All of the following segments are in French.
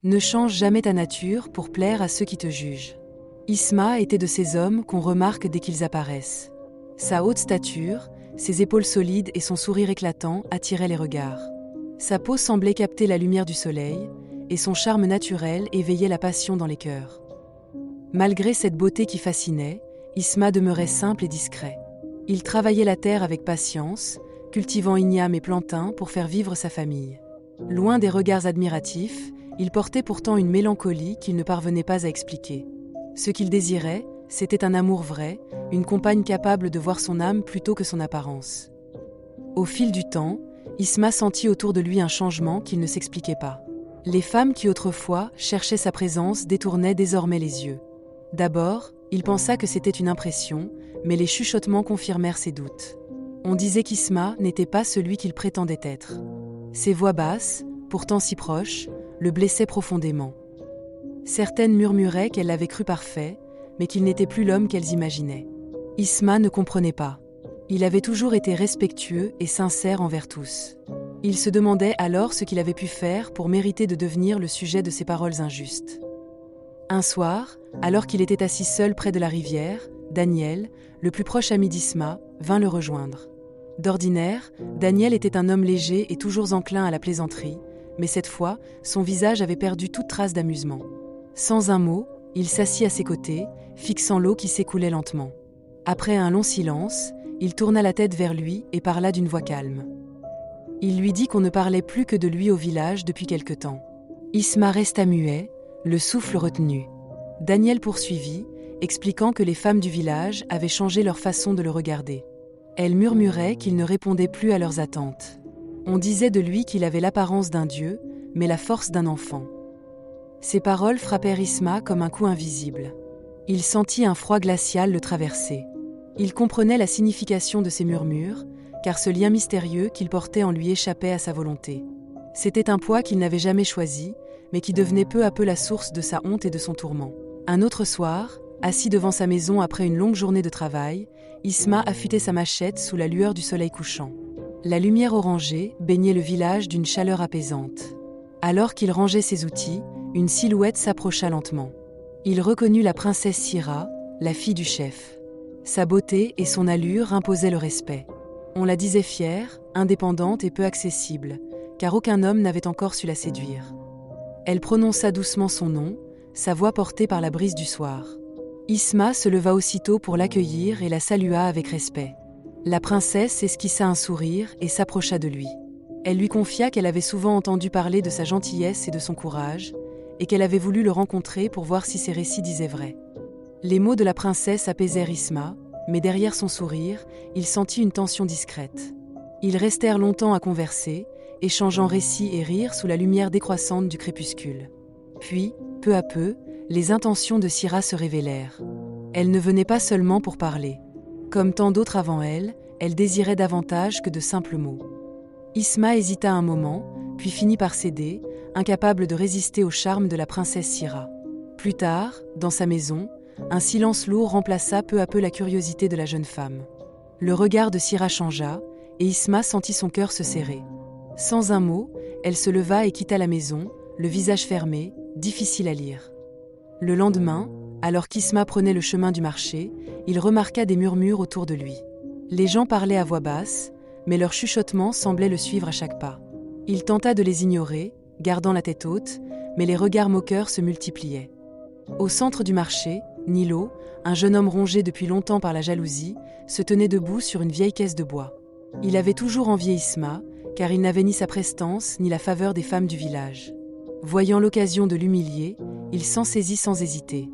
Ne change jamais ta nature pour plaire à ceux qui te jugent. Isma était de ces hommes qu'on remarque dès qu'ils apparaissent. Sa haute stature, ses épaules solides et son sourire éclatant attiraient les regards. Sa peau semblait capter la lumière du soleil, et son charme naturel éveillait la passion dans les cœurs. Malgré cette beauté qui fascinait, Isma demeurait simple et discret. Il travaillait la terre avec patience, cultivant ignames et plantains pour faire vivre sa famille. Loin des regards admiratifs, il portait pourtant une mélancolie qu'il ne parvenait pas à expliquer. Ce qu'il désirait, c'était un amour vrai, une compagne capable de voir son âme plutôt que son apparence. Au fil du temps, Isma sentit autour de lui un changement qu'il ne s'expliquait pas. Les femmes qui autrefois cherchaient sa présence détournaient désormais les yeux. D'abord, il pensa que c'était une impression, mais les chuchotements confirmèrent ses doutes. On disait qu'Isma n'était pas celui qu'il prétendait être. Ses voix basses, pourtant si proches, le blessaient profondément. Certaines murmuraient qu'elle l'avait cru parfait, mais qu'il n'était plus l'homme qu'elles imaginaient. Isma ne comprenait pas. Il avait toujours été respectueux et sincère envers tous. Il se demandait alors ce qu'il avait pu faire pour mériter de devenir le sujet de ces paroles injustes. Un soir, alors qu'il était assis seul près de la rivière, Daniel, le plus proche ami d'Isma, vint le rejoindre. D'ordinaire, Daniel était un homme léger et toujours enclin à la plaisanterie, mais cette fois, son visage avait perdu toute trace d'amusement. Sans un mot, il s'assit à ses côtés, fixant l'eau qui s'écoulait lentement. Après un long silence, il tourna la tête vers lui et parla d'une voix calme. Il lui dit qu'on ne parlait plus que de lui au village depuis quelque temps. Isma resta muet, le souffle retenu. Daniel poursuivit, expliquant que les femmes du village avaient changé leur façon de le regarder. Elles murmuraient qu'il ne répondait plus à leurs attentes. On disait de lui qu'il avait l'apparence d'un dieu, mais la force d'un enfant. Ces paroles frappèrent Isma comme un coup invisible. Il sentit un froid glacial le traverser. Il comprenait la signification de ces murmures, car ce lien mystérieux qu'il portait en lui échappait à sa volonté. C'était un poids qu'il n'avait jamais choisi, mais qui devenait peu à peu la source de sa honte et de son tourment. Un autre soir, assis devant sa maison après une longue journée de travail, Isma affûtait sa machette sous la lueur du soleil couchant. La lumière orangée baignait le village d'une chaleur apaisante. Alors qu'il rangeait ses outils, une silhouette s'approcha lentement. Il reconnut la princesse Sira, la fille du chef. Sa beauté et son allure imposaient le respect. On la disait fière, indépendante et peu accessible, car aucun homme n'avait encore su la séduire. Elle prononça doucement son nom, sa voix portée par la brise du soir. Isma se leva aussitôt pour l'accueillir et la salua avec respect. La princesse esquissa un sourire et s'approcha de lui. Elle lui confia qu'elle avait souvent entendu parler de sa gentillesse et de son courage, et qu'elle avait voulu le rencontrer pour voir si ses récits disaient vrai. Les mots de la princesse apaisèrent Isma, mais derrière son sourire, il sentit une tension discrète. Ils restèrent longtemps à converser, échangeant récits et rires sous la lumière décroissante du crépuscule. Puis, peu à peu, les intentions de Sira se révélèrent. Elle ne venait pas seulement pour parler. Comme tant d'autres avant elle, elle désirait davantage que de simples mots. Isma hésita un moment, puis finit par céder, incapable de résister au charme de la princesse Sira. Plus tard, dans sa maison, un silence lourd remplaça peu à peu la curiosité de la jeune femme. Le regard de Sira changea, et Isma sentit son cœur se serrer. Sans un mot, elle se leva et quitta la maison, le visage fermé, difficile à lire. Le lendemain, alors qu'Isma prenait le chemin du marché, il remarqua des murmures autour de lui. Les gens parlaient à voix basse, mais leur chuchotement semblait le suivre à chaque pas. Il tenta de les ignorer, gardant la tête haute, mais les regards moqueurs se multipliaient. Au centre du marché, Nilo, un jeune homme rongé depuis longtemps par la jalousie, se tenait debout sur une vieille caisse de bois. Il avait toujours envié Isma, car il n'avait ni sa prestance ni la faveur des femmes du village. Voyant l'occasion de l'humilier, il s'en saisit sans hésiter.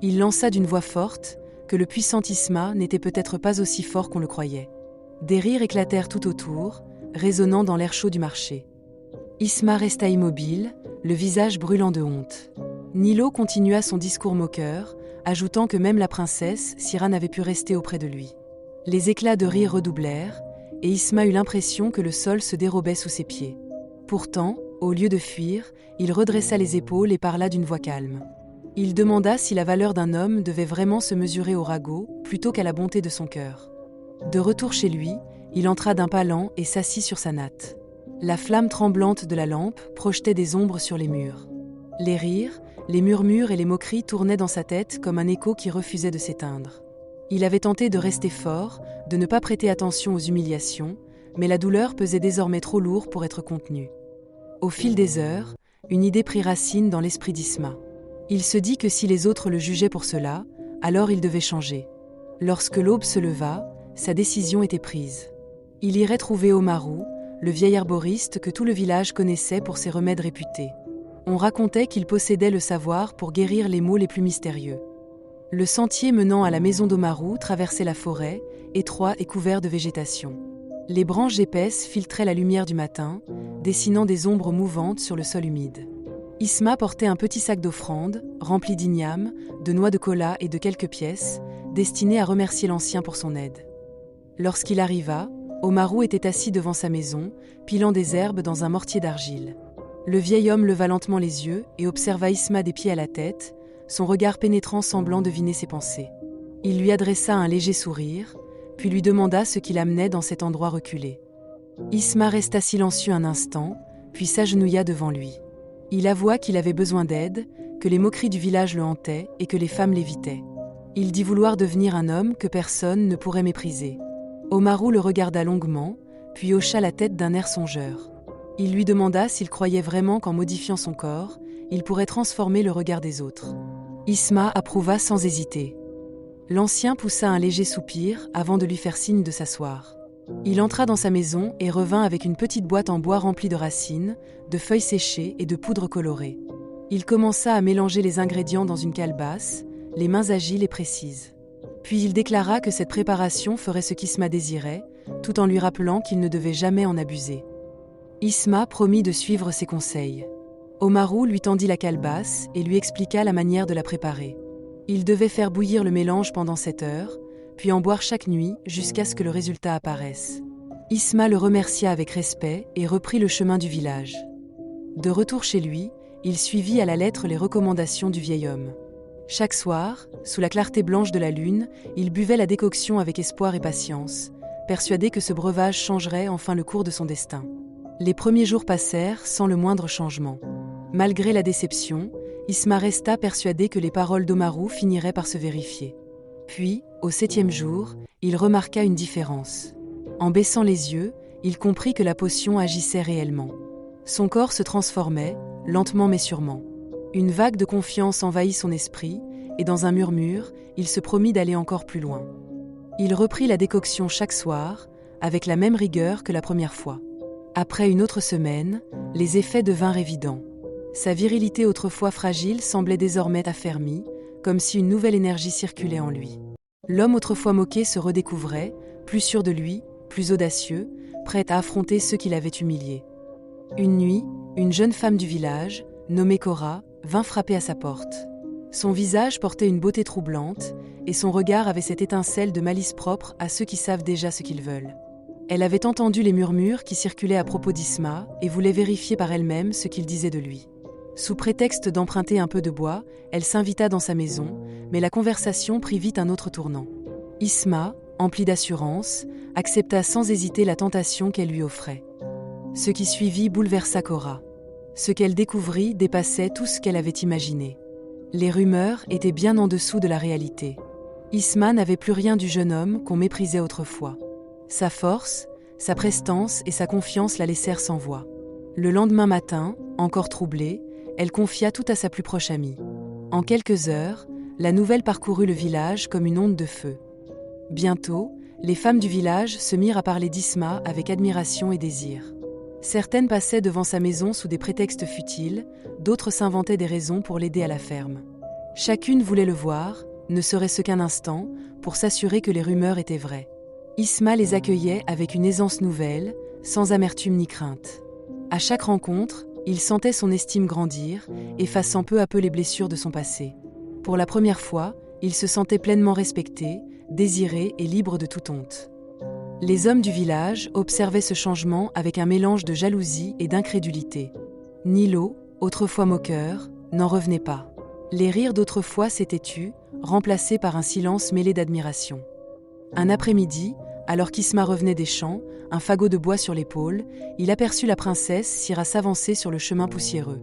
Il lança d'une voix forte que le puissant Isma n'était peut-être pas aussi fort qu'on le croyait. Des rires éclatèrent tout autour, résonnant dans l'air chaud du marché. Isma resta immobile, le visage brûlant de honte. Nilo continua son discours moqueur, ajoutant que même la princesse, Sira, n'avait pu rester auprès de lui. Les éclats de rire redoublèrent, et Isma eut l'impression que le sol se dérobait sous ses pieds. Pourtant, au lieu de fuir, il redressa les épaules et parla d'une voix calme. Il demanda si la valeur d'un homme devait vraiment se mesurer au ragot plutôt qu'à la bonté de son cœur. De retour chez lui, il entra d'un pas lent et s'assit sur sa natte. La flamme tremblante de la lampe projetait des ombres sur les murs. Les rires, les murmures et les moqueries tournaient dans sa tête comme un écho qui refusait de s'éteindre. Il avait tenté de rester fort, de ne pas prêter attention aux humiliations, mais la douleur pesait désormais trop lourd pour être contenue. Au fil des heures, une idée prit racine dans l'esprit d'Isma. Il se dit que si les autres le jugeaient pour cela, alors il devait changer. Lorsque l'aube se leva, sa décision était prise. Il irait trouver Omarou, le vieil arboriste que tout le village connaissait pour ses remèdes réputés. On racontait qu'il possédait le savoir pour guérir les maux les plus mystérieux. Le sentier menant à la maison d'Omarou traversait la forêt, étroit et couvert de végétation. Les branches épaisses filtraient la lumière du matin, dessinant des ombres mouvantes sur le sol humide. Isma portait un petit sac d'offrande, rempli d'ignames, de noix de cola et de quelques pièces, destinées à remercier l'ancien pour son aide. Lorsqu'il arriva, Omarou était assis devant sa maison, pilant des herbes dans un mortier d'argile. Le vieil homme leva lentement les yeux et observa Isma des pieds à la tête, son regard pénétrant semblant deviner ses pensées. Il lui adressa un léger sourire, puis lui demanda ce qui l'amenait dans cet endroit reculé. Isma resta silencieux un instant, puis s'agenouilla devant lui. Il avoua qu'il avait besoin d'aide, que les moqueries du village le hantaient et que les femmes l'évitaient. Il dit vouloir devenir un homme que personne ne pourrait mépriser. Omarou le regarda longuement, puis hocha la tête d'un air songeur. Il lui demanda s'il croyait vraiment qu'en modifiant son corps, il pourrait transformer le regard des autres. Isma approuva sans hésiter. L'ancien poussa un léger soupir avant de lui faire signe de s'asseoir. Il entra dans sa maison et revint avec une petite boîte en bois remplie de racines, de feuilles séchées et de poudre colorée. Il commença à mélanger les ingrédients dans une calebasse, les mains agiles et précises. Puis il déclara que cette préparation ferait ce qu'Isma désirait, tout en lui rappelant qu'il ne devait jamais en abuser. Isma promit de suivre ses conseils. Omarou lui tendit la calebasse et lui expliqua la manière de la préparer. Il devait faire bouillir le mélange pendant 7 heures, puis en boire chaque nuit jusqu'à ce que le résultat apparaisse. Isma le remercia avec respect et reprit le chemin du village. De retour chez lui, il suivit à la lettre les recommandations du vieil homme. Chaque soir, sous la clarté blanche de la lune, il buvait la décoction avec espoir et patience, persuadé que ce breuvage changerait enfin le cours de son destin. Les premiers jours passèrent sans le moindre changement. Malgré la déception, Isma resta persuadé que les paroles d'Omarou finiraient par se vérifier. Puis, au 7e jour, il remarqua une différence. En baissant les yeux, il comprit que la potion agissait réellement. Son corps se transformait, lentement mais sûrement. Une vague de confiance envahit son esprit, et dans un murmure, il se promit d'aller encore plus loin. Il reprit la décoction chaque soir, avec la même rigueur que la première fois. Après une autre semaine, les effets devinrent évidents. Sa virilité autrefois fragile semblait désormais affermie, comme si une nouvelle énergie circulait en lui. L'homme autrefois moqué se redécouvrait, plus sûr de lui, plus audacieux, prêt à affronter ceux qui l'avaient humilié. Une nuit, une jeune femme du village, nommée Cora, vint frapper à sa porte. Son visage portait une beauté troublante, et son regard avait cette étincelle de malice propre à ceux qui savent déjà ce qu'ils veulent. Elle avait entendu les murmures qui circulaient à propos d'Isma et voulait vérifier par elle-même ce qu'ils disaient de lui. Sous prétexte d'emprunter un peu de bois, elle s'invita dans sa maison, mais la conversation prit vite un autre tournant. Isma, empli d'assurance, accepta sans hésiter la tentation qu'elle lui offrait. Ce qui suivit bouleversa Cora. Ce qu'elle découvrit dépassait tout ce qu'elle avait imaginé. Les rumeurs étaient bien en dessous de la réalité. Isma n'avait plus rien du jeune homme qu'on méprisait autrefois. Sa force, sa prestance et sa confiance la laissèrent sans voix. Le lendemain matin, encore troublée, elle confia tout à sa plus proche amie. En quelques heures, la nouvelle parcourut le village comme une onde de feu. Bientôt, les femmes du village se mirent à parler d'Isma avec admiration et désir. Certaines passaient devant sa maison sous des prétextes futiles, d'autres s'inventaient des raisons pour l'aider à la ferme. Chacune voulait le voir, ne serait-ce qu'un instant, pour s'assurer que les rumeurs étaient vraies. Isma les accueillait avec une aisance nouvelle, sans amertume ni crainte. À chaque rencontre, il sentait son estime grandir, effaçant peu à peu les blessures de son passé. Pour la première fois, il se sentait pleinement respecté, désiré et libre de toute honte. Les hommes du village observaient ce changement avec un mélange de jalousie et d'incrédulité. Nilo, autrefois moqueur, n'en revenait pas. Les rires d'autrefois s'étaient tus, remplacés par un silence mêlé d'admiration. Un après-midi, alors qu'Isma revenait des champs, un fagot de bois sur l'épaule, il aperçut la princesse Sira s'avancer sur le chemin poussiéreux.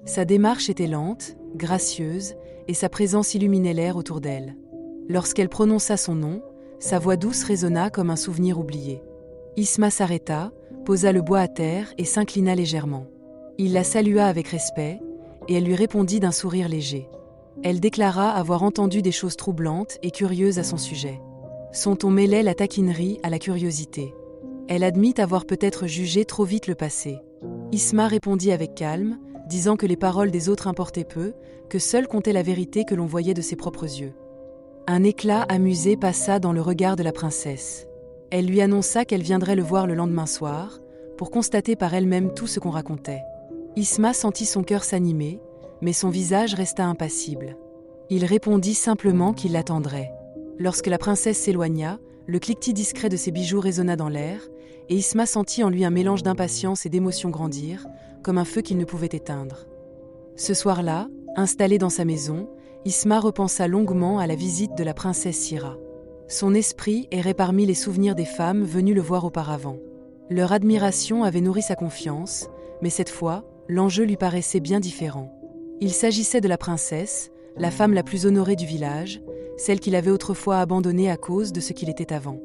Sa démarche était lente, gracieuse, et sa présence illuminait l'air autour d'elle. Lorsqu'elle prononça son nom, sa voix douce résonna comme un souvenir oublié. Isma s'arrêta, posa le bois à terre et s'inclina légèrement. Il la salua avec respect, et elle lui répondit d'un sourire léger. Elle déclara avoir entendu des choses troublantes et curieuses à son sujet. Son ton mêlait la taquinerie à la curiosité. Elle admit avoir peut-être jugé trop vite le passé. Isma répondit avec calme, disant que les paroles des autres importaient peu, que seule comptait la vérité que l'on voyait de ses propres yeux. Un éclat amusé passa dans le regard de la princesse. Elle lui annonça qu'elle viendrait le voir le lendemain soir, pour constater par elle-même tout ce qu'on racontait. Isma sentit son cœur s'animer, mais son visage resta impassible. Il répondit simplement qu'il l'attendrait. Lorsque la princesse s'éloigna, le cliquetis discret de ses bijoux résonna dans l'air, et Isma sentit en lui un mélange d'impatience et d'émotion grandir, comme un feu qu'il ne pouvait éteindre. Ce soir-là, installée dans sa maison, Isma repensa longuement à la visite de la princesse Sira. Son esprit errait parmi les souvenirs des femmes venues le voir auparavant. Leur admiration avait nourri sa confiance, mais cette fois, l'enjeu lui paraissait bien différent. Il s'agissait de la princesse, la femme la plus honorée du village, celle qu'il avait autrefois abandonnée à cause de ce qu'il était avant.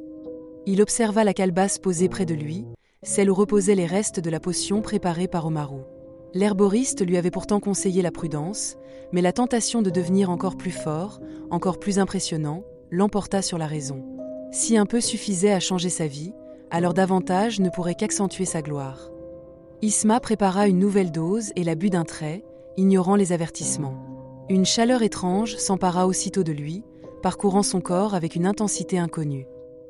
Il observa la calebasse posée près de lui, celle où reposaient les restes de la potion préparée par Omaru. L'herboriste lui avait pourtant conseillé la prudence, mais la tentation de devenir encore plus fort, encore plus impressionnant, l'emporta sur la raison. Si un peu suffisait à changer sa vie, alors davantage ne pourrait qu'accentuer sa gloire. Isma prépara une nouvelle dose et la but d'un trait, ignorant les avertissements. Une chaleur étrange s'empara aussitôt de lui, parcourant son corps avec une intensité inconnue.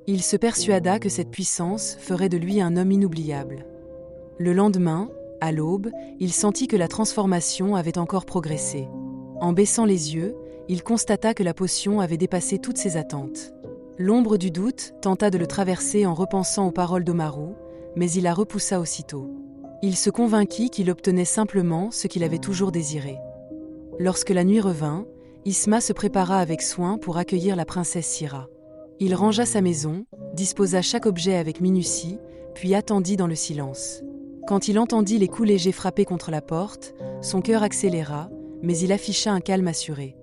Il se persuada que cette puissance ferait de lui un homme inoubliable. Le lendemain, à l'aube, il sentit que la transformation avait encore progressé. En baissant les yeux, il constata que la potion avait dépassé toutes ses attentes. L'ombre du doute tenta de le traverser en repensant aux paroles d'Omaru, mais il la repoussa aussitôt. Il se convainquit qu'il obtenait simplement ce qu'il avait toujours désiré. Lorsque la nuit revint, Isma se prépara avec soin pour accueillir la princesse Sira. Il rangea sa maison, disposa chaque objet avec minutie, puis attendit dans le silence. Quand il entendit les coups légers frapper contre la porte, son cœur accéléra, mais il afficha un calme assuré.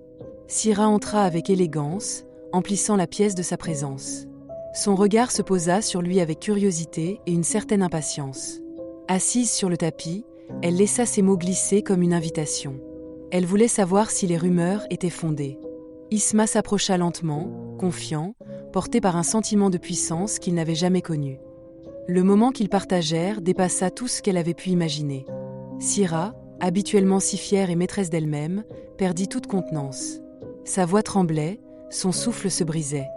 Sira entra avec élégance, emplissant la pièce de sa présence. Son regard se posa sur lui avec curiosité et une certaine impatience. Assise sur le tapis, elle laissa ses mots glisser comme une invitation. Elle voulait savoir si les rumeurs étaient fondées. Isma s'approcha lentement, confiant, porté par un sentiment de puissance qu'il n'avait jamais connu. Le moment qu'ils partagèrent dépassa tout ce qu'elle avait pu imaginer. Sira, habituellement si fière et maîtresse d'elle-même, perdit toute contenance. Sa voix tremblait, son souffle se brisait.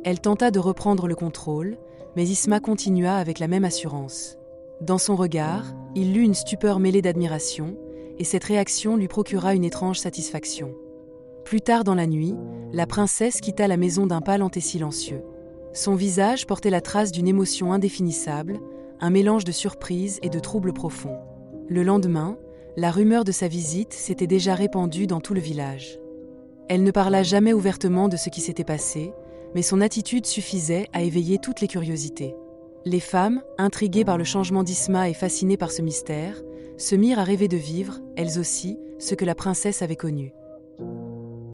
Elle tenta de reprendre le contrôle, mais Isma continua avec la même assurance. Dans son regard, il lut une stupeur mêlée d'admiration, et cette réaction lui procura une étrange satisfaction. Plus tard dans la nuit, la princesse quitta la maison d'un pas lent et silencieux. Son visage portait la trace d'une émotion indéfinissable, un mélange de surprise et de trouble profond. Le lendemain, la rumeur de sa visite s'était déjà répandue dans tout le village. Elle ne parla jamais ouvertement de ce qui s'était passé, mais son attitude suffisait à éveiller toutes les curiosités. Les femmes, intriguées par le changement d'Isma et fascinées par ce mystère, se mirent à rêver de vivre, elles aussi, ce que la princesse avait connu.